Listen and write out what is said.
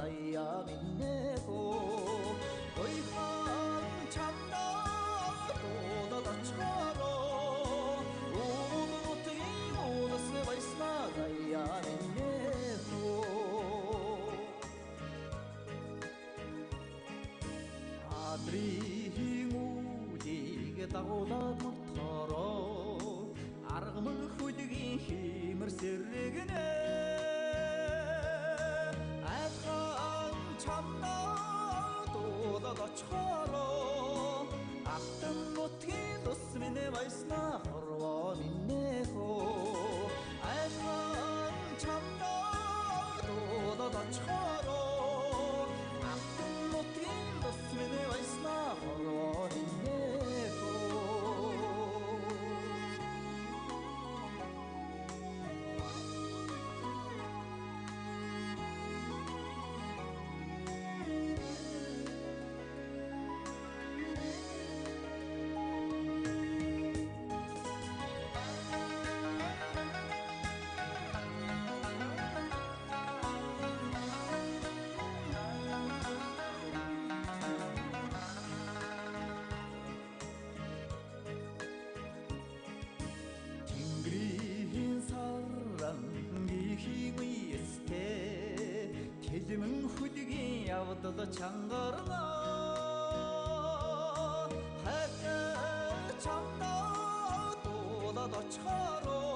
заяа минэхүү ой хам надад очихороо уугуудын уулас баяснаа заяа минэхүү адрийн үлийг дагуулад мордохороо аргаман хүлгийн химэр сэргэнэ айхан чамнаа дуулаад очихороо алтан нутгийн тус минь баяснаа хорвоо минэхүү айхан чамнаа дуулаад очихороо алтан нутгийн тус минь баяснаа хорвоо минэхүү Тэнгэрийн сарангийн үестэй тэлмэн хүлгийн явдал чангарнаа хайртай чамдаа дуулаад очихороо